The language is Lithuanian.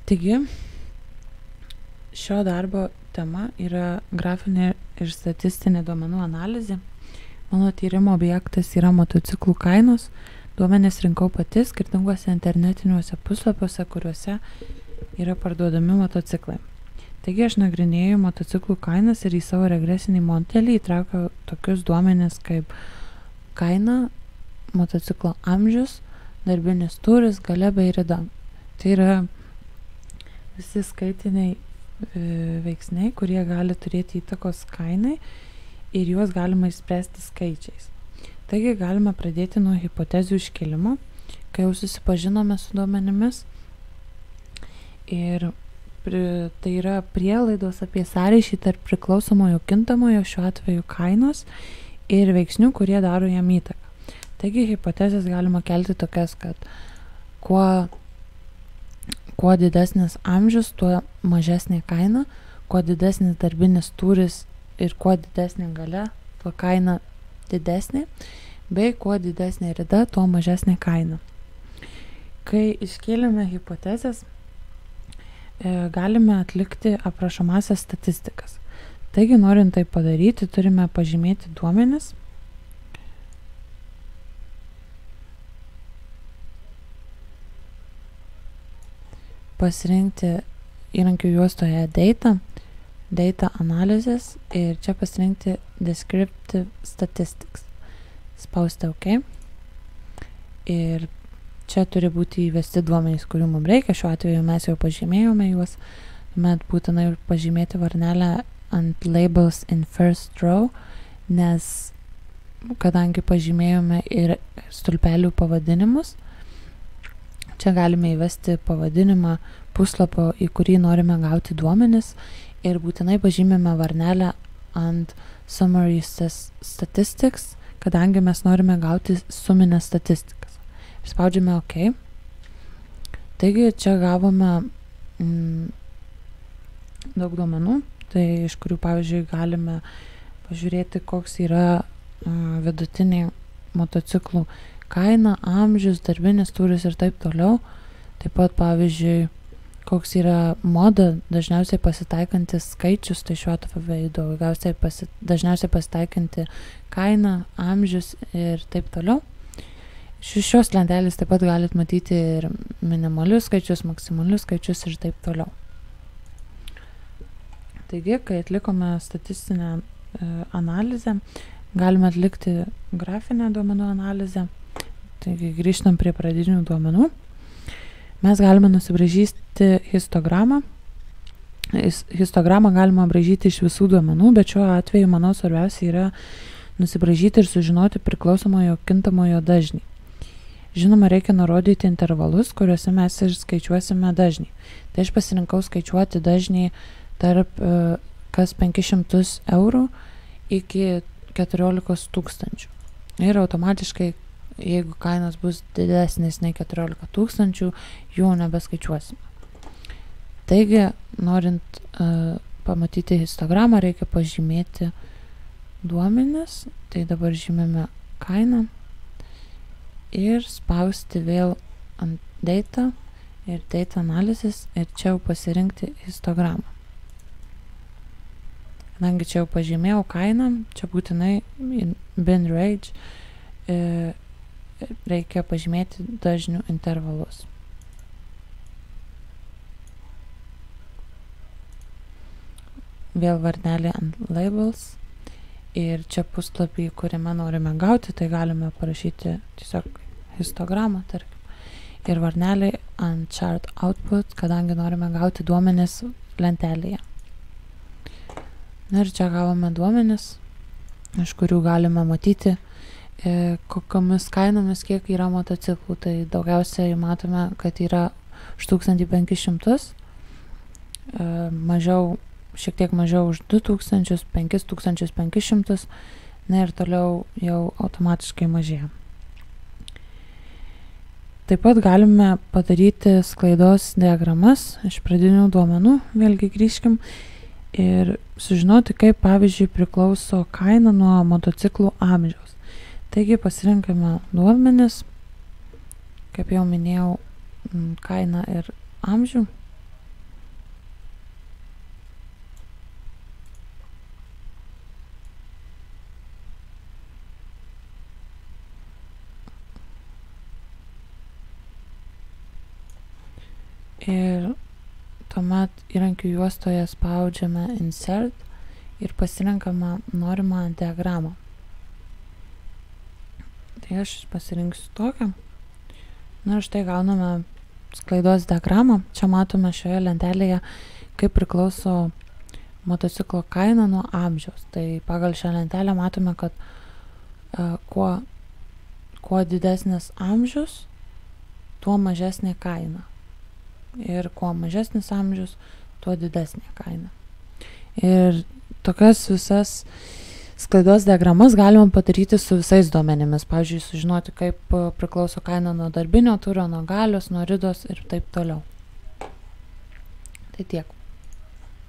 Taigi, šio darbo tema yra grafinė ir statistinė duomenų analizė. Mano tyrimo objektas yra motociklų kainos. Duomenis rinkau pati skirtinguose internetiniuose puslapiuose, kuriuose yra parduodami motociklai. Taigi aš nagrinėjau motociklų kainas ir į savo regresinį modelį įtraukiau tokius duomenis kaip kaina, motociklo amžius, darbinis turis, galia bei rida. Tai yra visi skaitiniai veiksniai, kurie gali turėti įtakos kainai ir juos galima išspręsti skaičiais. Taigi galime pradėti nuo hipotezių iškėlimo, kai jau susipažinome su duomenimis. Ir tai yra prielaidos apie sąryšį tarp priklausomojo kintamojo, šiuo atveju kainos, ir veiksnių, kurie daro jam įtaką. Taigi hipotezės galima kelti tokias, kad kuo didesnis amžius, tuo mažesnė kaina, kuo didesnis darbinis turis ir kuo didesnė galia, tuo kaina didesnė, bei kuo didesnė rida, tuo mažesnė kaina. Kai iškėlėme hipotezės, galime atlikti aprašomasias statistikas. Taigi, norint tai padaryti, turime pažymėti duomenis. Pasirinkti įrankių juostoje Data Analysis ir čia pasirinkti Descriptive Statistics. Spausti OK. Ir čia turi būti įvesti duomenys, kurių mums reikia. Šiuo atveju mes jau pažymėjome juos. Tuomet būtinai pažymėti varnelę ant Labels in First Row, nes kadangi pažymėjome ir stulpelių pavadinimus, čia galime įvesti pavadinimą puslapio, į kurį norime gauti duomenis, ir būtinai pažymime varnelę ant Summary Statistics, kadangi mes norime gauti suminės statistikas. Spaudžiame OK. Taigi čia gavome daug duomenų, tai iš kurių, pavyzdžiui, galime pažiūrėti, koks yra vidutinė motociklų kaina, amžius, darbinis turis ir taip toliau. Taip pat, pavyzdžiui, koks yra moda dažniausiai pasitaikantis skaičius, tai šiuo atveju dažniausiai pasitaikanti kaina, amžius ir taip toliau. Šios lentelės taip pat galit matyti ir minimalius skaičius, maksimalius skaičius ir taip toliau. Taigi, kai atlikome statistinę analizę, galime atlikti grafinę duomenų analizę. Taigi grįžtam prie pradinių duomenų. Mes galime nusibraižyti histogramą. Histogramą galima braižyti iš visų duomenų, bet šiuo atveju, manau, svarbiausia yra nusibraižyti ir sužinoti priklausomojo kintamojo dažnį. Žinoma, reikia nurodyti intervalus, kuriuose mes ir skaičiuosime dažnį. Tai aš pasirinkau skaičiuoti dažnį tarp kas 500 eurų iki 14 000. Ir automatiškai, jeigu kainos bus didesnės nei 14 000, jų nebeskaičiuosime. Taigi, norint pamatyti histogramą, reikia pažymėti duomenis. Tai dabar žymime kainą ir spausti vėl ant Data ir Data Analysis ir čia jau pasirinkti histogramą. Kadangi čia jau pažymėjau kainą, čia būtinai bin range reikia pažymėti dažnių intervalus. Vėl varnelė ant Labels ir čia puslapį, kuriame norime gauti, tai galime parašyti tiesiog histogramą, tarkim, ir varnelį ant Chart Output, kadangi norime gauti duomenis lentelėje. Na ir čia gavome duomenis, iš kurių galime matyti, kokiamis kainomis kiek yra motociklų. Tai daugiausiai matome, kad yra už 1500, šiek tiek mažiau už 2000, 5500, na ir toliau jau automatiškai mažėja. Taip pat galime padaryti sklaidos diagramas iš pradinių duomenų, vėlgi grįžkim, ir sužinoti, kaip, pavyzdžiui, priklauso kaina nuo motociklų amžiaus. Taigi pasirinkame duomenis, kaip jau minėjau, kainą ir amžių. Ir tuomet įrankių juostoje spaudžiame Insert ir pasirenkame norimą diagramą. Tai aš pasirinksiu tokią. Na ir štai gauname sklaidos diagramą. Čia matome šioje lentelėje, kaip priklauso motociklo kaina nuo amžiaus. Tai pagal šią lentelę matome, kad kuo didesnis amžius, tuo mažesnė kaina. Ir kuo mažesnis amžius, tuo didesnė kaina. Ir tokias visas sklaidos diagramas galima padaryti su visais duomenimis. Pavyzdžiui, sužinoti, kaip priklauso kaina nuo darbinio tūrio, nuo galios, nuo ridos ir taip toliau. Tai tiek.